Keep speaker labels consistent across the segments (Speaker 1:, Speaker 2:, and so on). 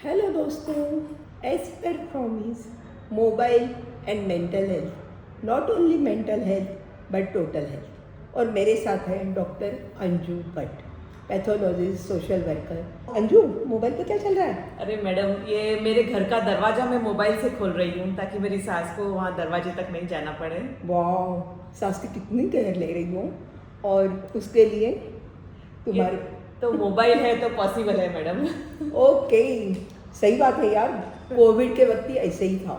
Speaker 1: Hello दोस्तों, as per promise mobile and mental health, not only mental health but total health. और मेरे साथ है doctor Anju Bhatt, pathologist, social worker. Anju, mobile पे क्या चल रहा है?
Speaker 2: अरे मैडम, ये मेरे घर का दरवाजा मैं मोबाइल से खोल रही हूँ ताकि मेरी सास को वहाँ दरवाजे तक नहीं जाना पड़े।
Speaker 1: वाह, सास की कितनी केयर ले रही हूँ। और उसके लिए तुम्हारे
Speaker 2: तो मोबाइल है तो पॉसिबल है मैडम।
Speaker 1: ओके, सही बात है यार। कोविड के वक्त ही ऐसे ही था।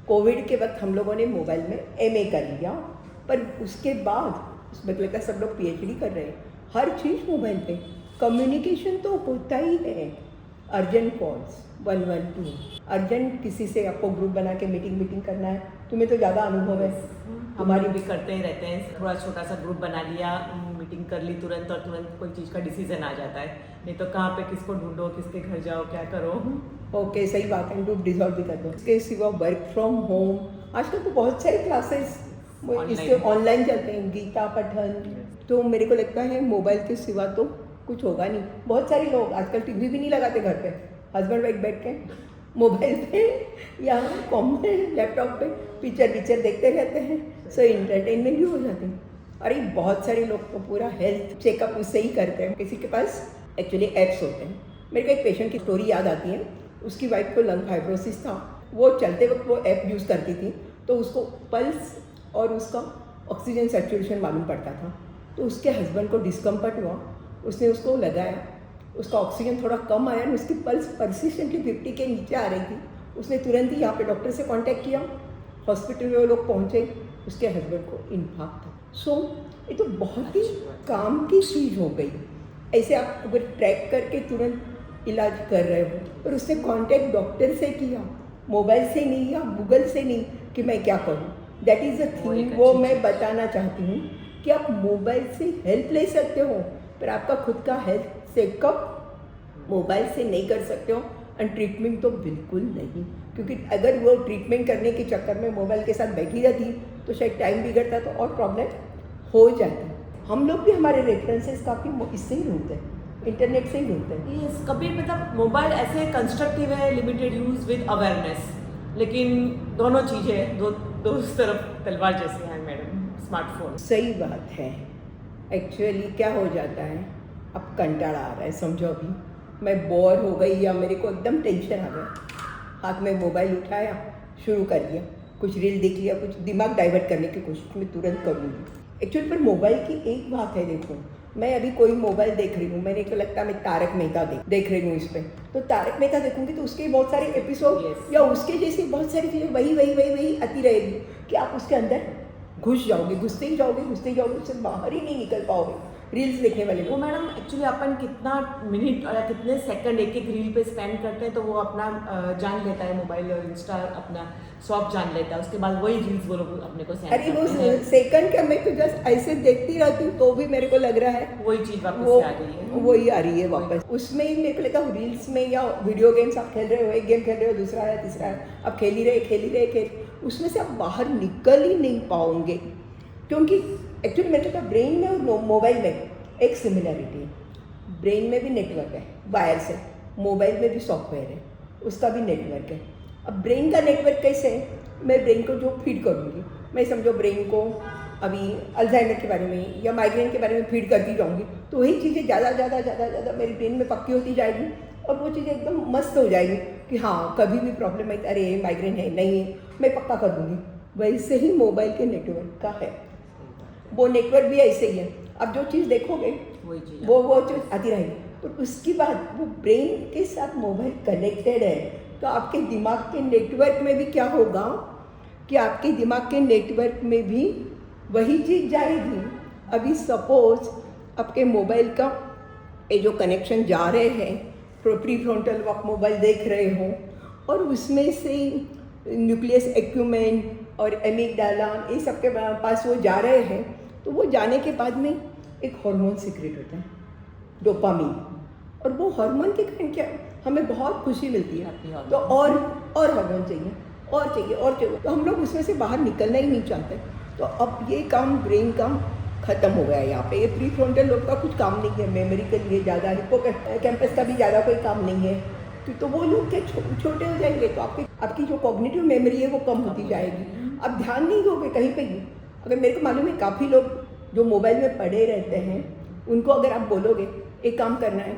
Speaker 1: कोविड के वक्त हम लोगों ने मोबाइल में एमए कर लिया, पर उसके बाद उसमें लगता है सब लोग पीएचडी कर रहे हैं। हर चीज़ मोबाइल पे, कम्युनिकेशन तो होता ही है। अर्जेंट कॉल्स 112, अर्जेंट किसी से आपको ग्रुप बना के मीटिंग करना है। तुम्हें तो ज़्यादा अनुभव है।
Speaker 2: हमारी भी करते ही रहते हैं, थोड़ा छोटा सा ग्रुप बना लिया, मीटिंग कर ली तुरंत और तुरंत कोई चीज़ का डिसीजन आ जाता है। नहीं तो कहाँ पे किसको ढूंढो, किसके घर जाओ, क्या करो।
Speaker 1: ओके, सही बात है। ग्रुप डिसॉल्व भी कर दो। इसके सिवा वर्क फ्रॉम होम आजकल तो बहुत सारे क्लासेस इसके ऑनलाइन चलते हैं, गीता पठन। तो मेरे को लगता है मोबाइल के सिवा तो कुछ होगा नहीं। बहुत सारे लोग आजकल टीवी भी नहीं लगाते घर पे, हस्बैंड वाइफ बैठ के मोबाइल पे या कॉमन लैपटॉप पे पिक्चर देखते रहते हैं। सो इंटरटेनमेंट भी हो जाते हैं। अरे बहुत सारे लोग तो पूरा हेल्थ चेकअप उससे ही करते हैं। किसी के पास एक्चुअली एप्स होते हैं। मेरे को एक पेशेंट की स्टोरी याद आती है। उसकी वाइफ को लंग फाइब्रोसिस था। वो चलते वक्त वो ऐप यूज़ करती थी, तो उसको पल्स और उसका ऑक्सीजन सैचुरेशन मालूम पड़ता था। तो उसके हस्बैंड को डिस्कम्फर्ट हुआ, उसने उसको लगाया, उसका ऑक्सीजन थोड़ा कम आया और उसकी पल्स परसिस्टेंटली 50 के नीचे आ रही थी। उसने तुरंत ही यहाँ पे डॉक्टर से कांटेक्ट किया। हॉस्पिटल में वो लोग पहुँचे, उसके हस्बैंड को इन्फार्क्ट था। सो ये तो बहुत ही काम की चीज़ हो गई। ऐसे आप अगर ट्रैक करके तुरंत इलाज कर रहे हो, और उसने कांटेक्ट डॉक्टर से किया, मोबाइल से नहीं या गूगल से नहीं कि मैं क्या करूँ। That is a thing. वो मैं बताना चाहती हूँ कि आप मोबाइल से हेल्प ले सकते हो, पर आपका खुद का हेल्थ चेकअप मोबाइल से नहीं कर सकते हो। एंड ट्रीटमेंट तो बिल्कुल नहीं, क्योंकि अगर वो ट्रीटमेंट करने के चक्कर में मोबाइल के साथ बैठी रहती तो शायद टाइम बिगड़ता तो और प्रॉब्लम हो जाती। हम लोग भी हमारे रेफरेंसेस काफ़ी इससे ही ढूंढते हैं, इंटरनेट से ही ढूंढते हैं।
Speaker 2: ये कभी मतलब मोबाइल ऐसे कंस्ट्रक्टिव है, लिमिटेड यूज विद अवेयरनेस, लेकिन दोनों चीज़ें दो तरफ तलवार जैसी हैं मैडम। स्मार्टफोन
Speaker 1: सही बात है। एक्चुअली क्या हो जाता है, अब कंटाला आ रहा है, समझो अभी मैं बोर हो गई या मेरे को एकदम टेंशन आ गया, हाथ में मोबाइल उठाया, शुरू कर दिया, कुछ रील देख लिया, कुछ दिमाग डाइवर्ट करने की कोशिश मैं तुरंत करूँगी। एक्चुअली पर मोबाइल की एक बात है, देखो मैं अभी कोई मोबाइल देख रही हूँ, मेरे को लगता है मैं तारक मेहता देख रही हूँ इस पर, तो तारक मेहता देखूंगी तो उसके बहुत सारे एपिसोड या उसके जैसी बहुत सारी चीज़ें वही आती रहेगी कि आप उसके अंदर घुस जाओगे, घुसते ही जाओगे, उससे बाहर ही नहीं निकल पाओगे। रील्स देखने वाले
Speaker 2: वो
Speaker 1: लोग,
Speaker 2: मैडम एक्चुअली अपन कितना मिनट और कितने सेकंड एक रील पे स्पेंड करते हैं, तो वो अपना जान लेता है मोबाइल और इंस्टा अपना स्वैप जान लेता है। उसके बाद वही रील्स वो लोग अपने को सेंड
Speaker 1: अरे वो
Speaker 2: करते हैं।
Speaker 1: सेकंड क्या, मैं तो जस्ट ऐसे देखती रहती हूँ तो भी मेरे को लग रहा है
Speaker 2: वही चीज़ वापस
Speaker 1: वो
Speaker 2: से आ गई है।
Speaker 1: वही आ रही है वापस। उसमें ही मेरे को लगा रील्स में या वीडियो गेम्स आप खेल रहे हो, एक गेम खेल रहे हो, दूसरा है, तीसरा है, आप खेल ही रहे, उसमें से आप बाहर निकल ही नहीं पाओगे। क्योंकि एक्चुअली मेरे को ब्रेन में और मोबाइल में एक सिमिलरिटी है। ब्रेन में भी नेटवर्क है वायर से, मोबाइल में भी सॉफ्टवेयर है, उसका भी नेटवर्क है। अब ब्रेन का नेटवर्क कैसे है, मैं ब्रेन को जो फीड करूँगी, मैं समझो ब्रेन को अभी अल्जाइमर के बारे में या माइग्रेन के बारे में फीड करती जाऊँगी, तो वही चीज़ें ज़्यादा मेरी ब्रेन में पक्की होती जाएगी और वो चीज़ें एकदम मस्त हो जाएगी कि हाँ कभी भी प्रॉब्लम है, अरे माइग्रेन है नहीं है, मैं पक्का कर दूँगी। वैसे ही मोबाइल के नेटवर्क का है, वो नेटवर्क भी ऐसे ही है। अब जो चीज़ देखोगे वो चीज़ आती रहेगी। तो उसके बाद वो ब्रेन के साथ मोबाइल कनेक्टेड है, तो आपके दिमाग के नेटवर्क में भी क्या होगा कि आपके दिमाग के नेटवर्क में भी वही चीज़ जाएगी। अभी सपोज आपके मोबाइल का ये जो कनेक्शन जा रहे हैं, प्री फ्रंटल आप मोबाइल देख रहे हो और उसमें से न्यूक्लियस एक्यूमेंट और एमिगडाला ये सब के पास वो जा रहे हैं, तो वो जाने के बाद में एक हार्मोन सीक्रेट होता है, डोपामीन। और वो हार्मोन के कारण क्या हमें बहुत खुशी मिलती है, तो और हार्मोन चाहिए और चाहिए। तो हम लोग उसमें से बाहर निकलना ही नहीं चाहते। तो अब ये काम ब्रेन का ख़त्म हो गया है यहाँ पे। ये प्री फ्रंटल लोब का कुछ काम नहीं है, मेमोरी के लिए ज़्यादा, हिप्पोकैम्पस का भी ज़्यादा कोई काम नहीं है, तो वो लोग क्या छोटे हो जाएंगे, तो आपकी जो कॉग्निटिव मेमोरी है वो कम होती जाएगी, आप ध्यान नहीं दोगे कहीं पे ही। अगर मेरे को मालूम है काफ़ी लोग जो मोबाइल में पड़े रहते हैं, उनको अगर आप बोलोगे एक काम करना है,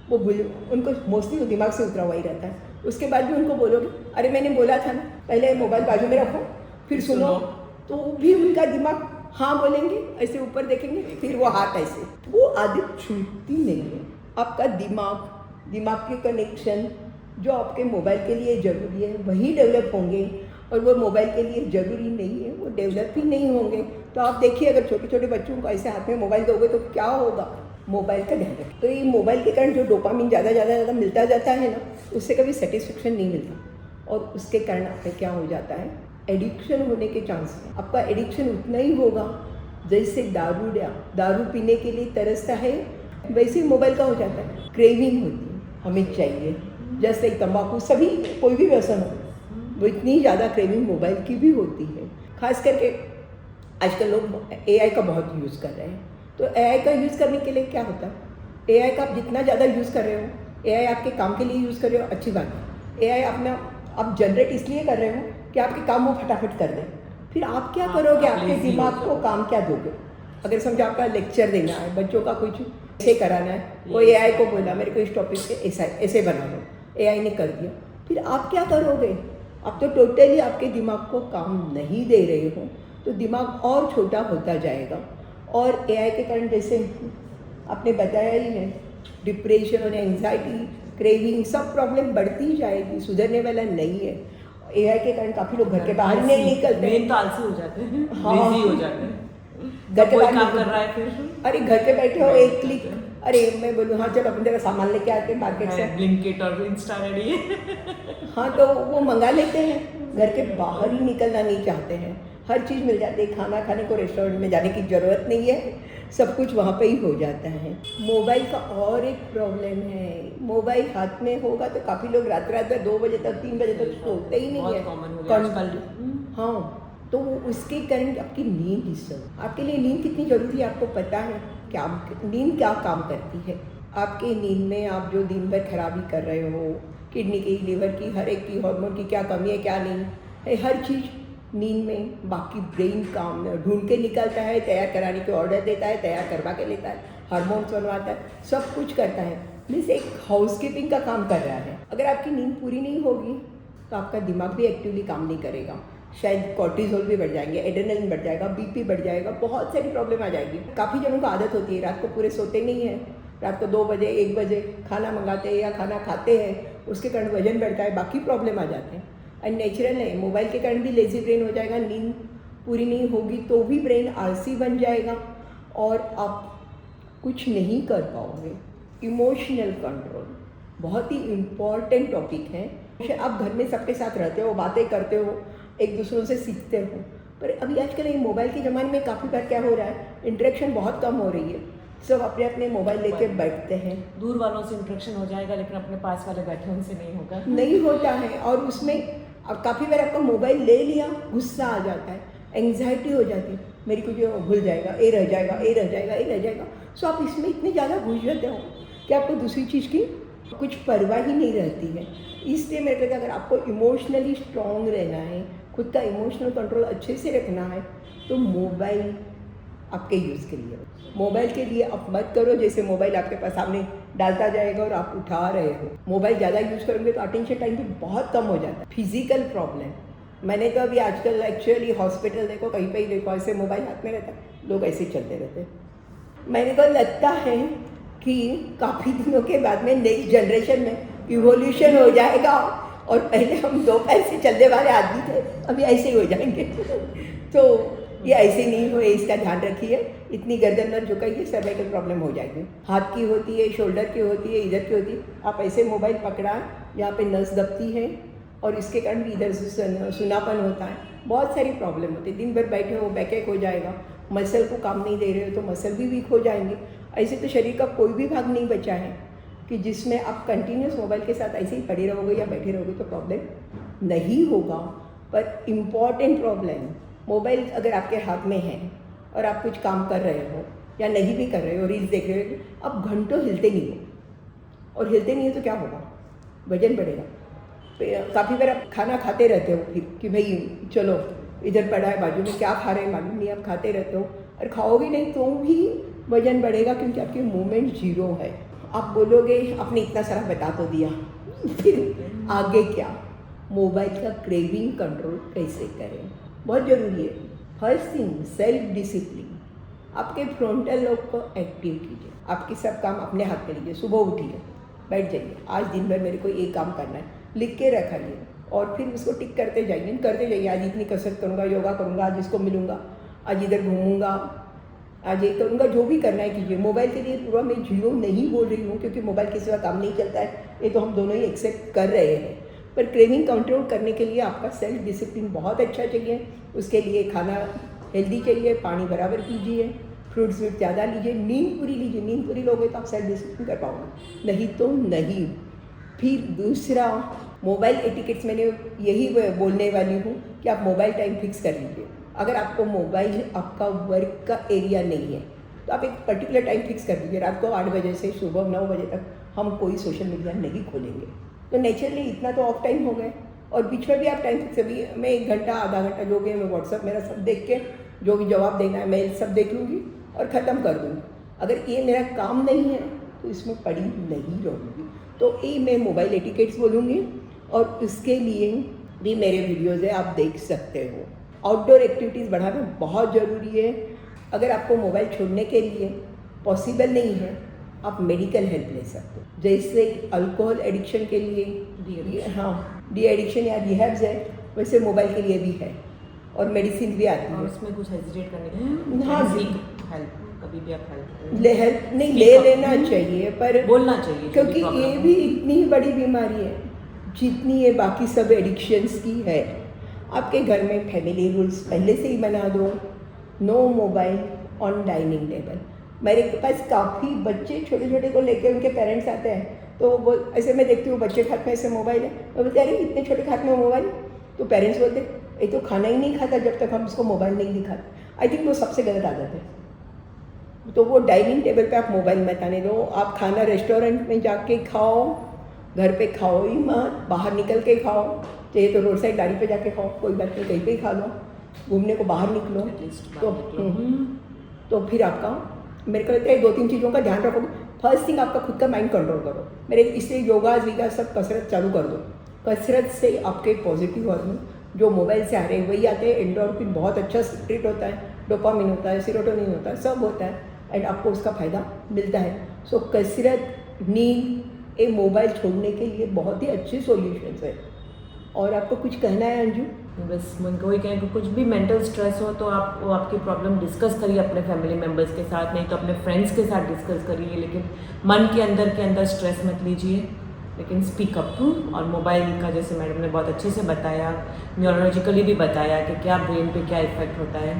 Speaker 1: वो उनको मोस्टली वो दिमाग से उतरा हुआ ही रहता है। उसके बाद भी उनको बोलोगे अरे मैंने बोला था ना, पहले मोबाइल बाजू में रखो फिर सुनो, तो भी उनका दिमाग हाँ बोलेंगे, ऐसे ऊपर देखेंगे, फिर वो हाथ ऐसे, वो आदत छूटती नहीं है। आपका दिमाग के कनेक्शन जो आपके मोबाइल के लिए ज़रूरी है वही डेवलप होंगे, और वो मोबाइल के लिए ज़रूरी नहीं है वो डेवलप ही नहीं होंगे। तो आप देखिए अगर छोटे छोटे बच्चों को ऐसे हाथ में मोबाइल दोगे तो क्या होगा, मोबाइल का ध्यान रखें। तो ये मोबाइल के कारण जो डोपामिन ज़्यादा मिलता जाता है ना, उससे कभी सेटिस्फेक्शन नहीं मिलता, और उसके कारण आपका क्या हो जाता है, एडिक्शन होने के चांस है। आपका एडिक्शन उतना ही होगा जैसे दारू पीने के लिए तरसता है, वैसे ही मोबाइल का हो जाता है, क्रेविंग होती है, हमें चाहिए। जैसे तंबाकू, सभी कोई भी व्यसन हो, वो इतनी ज़्यादा क्रेविंग मोबाइल की भी होती है। खास करके आजकल लोग AI का बहुत यूज़ कर रहे हैं, तो AI का यूज़ करने के लिए क्या होता है, AI का आप जितना ज़्यादा यूज़ कर रहे हो, AI आपके काम के लिए यूज़ कर रहे हो, अच्छी बात है। AI आप जनरेट इसलिए कर रहे हो कि आपके काम वो फटाफट कर दें, फिर आप क्या करोगे, आपके दिमाग को काम क्या दोगे। अगर समझो आपका लेक्चर देना है, बच्चों का कुछ ऐसे कराना है, वो AI को बोला मेरे को इस टॉपिक पे ऐसे बना दो, AI ने कर दिया, फिर आप क्या करोगे। आप तो टोटली आपके दिमाग को काम नहीं दे रहे हो, तो दिमाग और छोटा होता जाएगा। और AI के कारण जैसे आपने बताया ही है, डिप्रेशन और एंजाइटी, क्रेविंग, सब प्रॉब्लम बढ़ती जाएगी, सुधरने वाला नहीं है। AI के कारण काफ़ी लोग घर के बाहर नहीं निकलते,
Speaker 2: मेन तो आलसी हो जाते हैं,
Speaker 1: हाँ,
Speaker 2: लेजी हो जाते हैं,
Speaker 1: घर के बाहर
Speaker 2: काम कर रहा है फिर,
Speaker 1: अरे घर के बैठे हो, एक क्लिक, अरे मैं बोलूँ हाँ चलो अपन तेरा सामान लेके आते हैं मार्केट से,
Speaker 2: ब्लिंकिट और इंस्टा रेडी है,
Speaker 1: हाँ तो वो मंगा लेते हैं, घर के बाहर ही निकलना नहीं चाहते हैं, हर चीज़ मिल जाती है, खाना खाने को रेस्टोरेंट में जाने की ज़रूरत नहीं है, सब कुछ वहाँ पे ही हो जाता है। मोबाइल का और एक प्रॉब्लम है, मोबाइल हाथ में होगा तो काफ़ी लोग रात में 2 बजे तक 3 बजे तक सोते ही नहीं है,
Speaker 2: कॉमन हो गया आजकल।
Speaker 1: हाँ, तो उसके कारण आपकी नींद डिस्टर्ब। आपके लिए नींद कितनी ज़रूरी है आपको पता है, क्या नींद क्या काम करती है। आपके नींद में आप जो दिन भर खराबी कर रहे हो, किडनी की, लिवर की, हर एक की, हार्मोन की क्या कमी है क्या नहीं है, हर चीज़ नींद में, बाकी ब्रेन काम ढूंढ के निकलता है, तैयार कराने के ऑर्डर देता है, तैयार करवा के लेता है, हार्मोन्स बनवाता है, सब कुछ करता है, मीन्स एक हाउसकीपिंग का काम कर रहा है। अगर आपकी नींद पूरी नहीं होगी तो आपका दिमाग भी एक्टिवली काम नहीं करेगा, शायद कॉर्टिसोल भी बढ़ जाएंगे, एड्रेनलिन बढ़ जाएगा, BP बढ़ जाएगा, बहुत सारी प्रॉब्लम आ जाएगी। काफ़ी जनों को आदत होती है रात को पूरे सोते नहीं हैं, रात को 2 बजे 1 बजे खाना मंगाते हैं या खाना खाते हैं, उसके कारण वजन बढ़ता है, बाकी प्रॉब्लम आ जाते हैं। एंड नेचुरल है, मोबाइल के कारण भी लेजी ब्रेन हो जाएगा, नींद पूरी नहीं होगी तो भी ब्रेन आलसी बन जाएगा और आप कुछ नहीं कर पाओगे। इमोशनल कंट्रोल बहुत ही इम्पॉर्टेंट टॉपिक है। आप घर में सबके साथ रहते हो, बातें करते हो, एक दूसरों से सीखते हो, पर अभी आजकल ये मोबाइल के ज़माने में काफ़ी बार क्या हो रहा है, इंटरेक्शन बहुत कम हो रही है, सब अपने अपने मोबाइल लेके बैठते हैं।
Speaker 2: दूर वालों से इंटरेक्शन हो जाएगा लेकिन अपने पास वाले बैठे उनसे नहीं होगा,
Speaker 1: नहीं होता है। और उसमें अब काफ़ी बार आपका मोबाइल ले लिया, गुस्सा आ जाता है, एंग्जाइटी हो जाती है, मेरी कुछ भूल जाएगा, ये रह जाएगा, ये रह जाएगा, ये रह जाएगा। सो आप इसमें इतने ज़्यादा घुस जाते हो कि आपको दूसरी चीज़ की कुछ परवाह ही नहीं रहती है। इसलिए मेरे को अगर आपको इमोशनली स्ट्रॉन्ग रहना है, खुद का इमोशनल कंट्रोल अच्छे से रखना है, तो मोबाइल आपके यूज़ के लिए, मोबाइल के लिए आप मत करो जैसे मोबाइल आपके पास सामने डालता जाएगा और आप उठा रहे हो। मोबाइल ज़्यादा यूज़ करोगे तो अटेंशन टाइम भी बहुत कम हो जाता है। फिजिकल प्रॉब्लम, मैंने तो अभी आजकल एक्चुअली हॉस्पिटल देखो, कहीं पे ही देखो, ऐसे मोबाइल हाथ में रहता है, लोग ऐसे चलते रहते हैं। मैंने को लगता है कि काफ़ी दिनों के बाद में नेक्स्ट जनरेशन में इवोल्यूशन हो जाएगा और पहले हम 2 पैर से चलने वाले आदमी थे, अभी ऐसे ही हो जाएंगे। तो ये ऐसे नहीं हो, इसका ध्यान रखिए, इतनी गर्दन न झुकाइए, सर्वाइकल प्रॉब्लम हो जाएगी। हाथ की होती है, शोल्डर की होती है, इधर की होती है, आप ऐसे मोबाइल पकड़ा, यहाँ पे नस दबती है और इसके कारण भी इधर से सुनापन होता है, बहुत सारी प्रॉब्लम होती है। दिन भर बैठे हो, बैकएक हो जाएगा, मसल को काम नहीं दे रहे हो तो मसल भी वीक हो जाएंगे। ऐसे तो शरीर का कोई भी भाग नहीं बचा है कि जिसमें आप कंटिन्यूस मोबाइल के साथ ऐसे ही पड़े रहोगे या बैठे रहोगे तो प्रॉब्लम नहीं होगा। पर इम्पॉर्टेंट प्रॉब्लम, मोबाइल अगर आपके हाथ में है और आप कुछ काम कर रहे हो या नहीं भी कर रहे हो, रील्स देख रहे हो, आप घंटों हिलते नहीं हो, और हिलते नहीं हो तो क्या होगा, वजन बढ़ेगा। काफ़ी बार आप खाना खाते रहते हो फिर कि भाई चलो इधर पड़ा है बाजू में, क्या खा रहे हैं मालूम नहीं, आप खाते रहते हो और खाओगे नहीं तो भी वजन बढ़ेगा क्योंकि आपकी मूवमेंट जीरो है। आप बोलोगे आपने इतना सारा बता तो दिया, फिर आगे क्या? मोबाइल का क्रेविंग कंट्रोल कैसे करें, बहुत ज़रूरी है। फर्स्ट थिंग सेल्फ डिसिप्लिन, आपके फ्रंटल लोब को एक्टिव कीजिए, आपके सब काम अपने हाथ में लीजिए। सुबह उठिए, बैठ जाइए, आज दिन भर मेरे को ये काम करना है, लिख के रखाइए और फिर उसको टिक करते जाइए। आज इतनी कसरत करूँगा, योगा करूँगा, आज इसको मिलूँगा, आज इधर घूमूँगा, आज ये करूँगा, जो भी करना है कीजिए। मोबाइल के लिए पूरा मैं जीरो नहीं बोल रही हूँ क्योंकि मोबाइल के सिवा काम नहीं चलता है, ये तो हम दोनों ही एक्सेप्ट कर रहे हैं। पर क्रेविंग कंट्रोल करने के लिए आपका सेल्फ डिसिप्लिन बहुत अच्छा चाहिए। उसके लिए खाना हेल्दी चाहिए, पानी बराबर पीजिए, फ्रूट्स ज़्यादा लीजिए, नींद पूरी लीजिए। नींद पूरी लोगे तो आप सेल्फ डिसिप्लिन कर पाओगे, नहीं तो नहीं। फिर दूसरा मोबाइल एटिकेट्स, मैंने यही बोलने वाली हूँ कि आप मोबाइल टाइम फिक्स कर लीजिए। अगर आपको मोबाइल आपका वर्क का एरिया नहीं है तो आप एक पर्टिकुलर टाइम फिक्स कर दीजिए। रात को 8 बजे से सुबह 9 बजे तक हम कोई सोशल मीडिया नहीं खोलेंगे, तो नेचुरली इतना तो ऑफ टाइम हो गए। और बीच में भी आप टाइम फिक्स, अभी मैं 1 घंटा आधा घंटा जो भी मैं व्हाट्सअप मेरा सब देख के जो भी जवाब देना है मेल सब देख लूँगी और ख़त्म कर दूँगी। अगर ये मेरा काम नहीं है तो इसमें पड़ी नहीं रहूँगी। तो ये मैं मोबाइल एटिकेट्स बोलूँगी और उसके लिए भी मेरे वीडियोज़ है, आप देख सकते हो। आउटडोर एक्टिविटीज़ बढ़ाना बहुत ज़रूरी है। अगर आपको मोबाइल छोड़ने के लिए पॉसिबल नहीं है, आप मेडिकल हेल्प ले सकते हो। जैसे अल्कोहल एडिक्शन के लिए डी एडिक्शन या रिहैब्स है, वैसे मोबाइल के लिए भी है और मेडिसिन भी आती है।
Speaker 2: उसमें कुछ हेजिटेट करने के
Speaker 1: हाँ,
Speaker 2: हेल्प कभी भी आप
Speaker 1: हेल्प नहीं ले लेना चाहिए, पर
Speaker 2: बोलना चाहिए
Speaker 1: क्योंकि ये भी इतनी ही बड़ी बीमारी है जितनी ये बाकी सब एडिक्शंस की है। आपके घर में फैमिली रूल्स पहले से ही बना दो, no mobile on dining table. मेरे पास काफ़ी बच्चे छोटे छोटे को लेके उनके पेरेंट्स आते हैं, तो वो ऐसे मैं देखती हूँ बच्चे के हाथ में ऐसे मोबाइल है, मैं बोलते अरे इतने छोटे के हाथ में मोबाइल, तो पेरेंट्स बोलते ये तो खाना ही नहीं खाता जब तक हम इसको मोबाइल नहीं दिखाते। आई थिंक वो सबसे गलत आदत है। तो वो डाइनिंग टेबल पे आप मोबाइल मत आने दो। आप खाना रेस्टोरेंट में जाके खाओ, घर पे खाओ ही मत, बाहर निकल के खाओ, चाहिए तो रोड साइड गाड़ी पे जाके खाओ, कोई बात नहीं, कहीं पे ही खा लो, घूमने को बाहर निकलो। तो फिर आपका मेरे को लगता है 2-3 चीज़ों का ध्यान रखोगे। फर्स्ट थिंग आपका खुद का माइंड कंट्रोल करो। मेरे इसलिए योगा वीगा सब कसरत चालू कर दो। कसरत से आपके पॉजिटिव हार्मोन जो मोबाइल से आ रहे हैं वही आते हैं। एंडोर्फिन बहुत अच्छा सीक्रेट होता है, डोपामिन होता है, सेरोटोनिन होता है, सब होता है एंड आपको उसका फ़ायदा मिलता है। सो कसरत, नींद, ये मोबाइल छोड़ने के लिए बहुत ही अच्छे सॉल्यूशंस है। और आपको कुछ कहना है अंजू?
Speaker 2: बस मन को ही कहें कि कुछ भी मेंटल स्ट्रेस हो तो आप वो आपकी प्रॉब्लम डिस्कस करिए अपने फैमिली मेम्बर्स के साथ, नहीं तो अपने फ्रेंड्स के साथ डिस्कस करिए, लेकिन मन के अंदर स्ट्रेस मत लीजिए, लेकिन स्पीक अप। और मोबाइल का जैसे मैडम ने बहुत अच्छे से बताया, न्यूरोलॉजिकली भी बताया कि क्या ब्रेन पे क्या इफेक्ट होता है,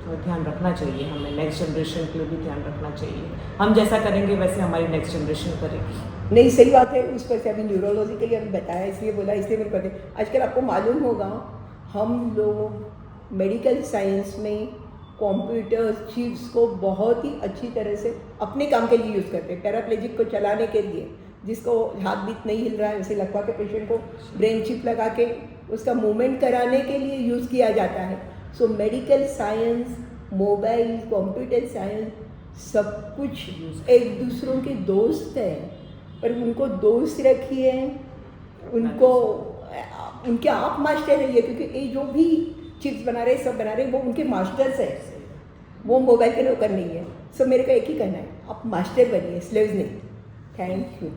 Speaker 2: तो ध्यान रखना चाहिए हमें। नेक्स्ट जनरेशन के लिए भी ध्यान रखना चाहिए। हम जैसा करेंगे वैसे हमारी नेक्स्ट जनरेशन करेगी।
Speaker 1: नहीं, सही बात है। उस पर से अभी न्यूरोलॉजिकली अभी बताया, इसलिए बोला, इसलिए मेरे को आजकल आपको मालूम होगा हम लोग मेडिकल साइंस में कंप्यूटर चिप्स को बहुत ही अच्छी तरह से अपने काम के लिए यूज़ करते हैं। पैराप्लेजिक को चलाने के लिए, जिसको हाथ बीत नहीं हिल रहा है, उसे लकवा के पेशेंट को ब्रेन चिप लगा के उसका मूवमेंट कराने के लिए यूज़ किया जाता है। So medical science, mobile, computer science सब कुछ एक दूसरों के दोस्त हैं, पर उनको दोस्त रखिए, उनको उनके आप मास्टर रहिए, क्योंकि ये जो भी चिप्स बना रहे सब बना रहे वो उनके मास्टर्स है, वो मोबाइल के नौकर नहीं है। सो मेरे का एक ही कहना है, आप मास्टर बनिए, स्लेव्स नहीं। Thank you.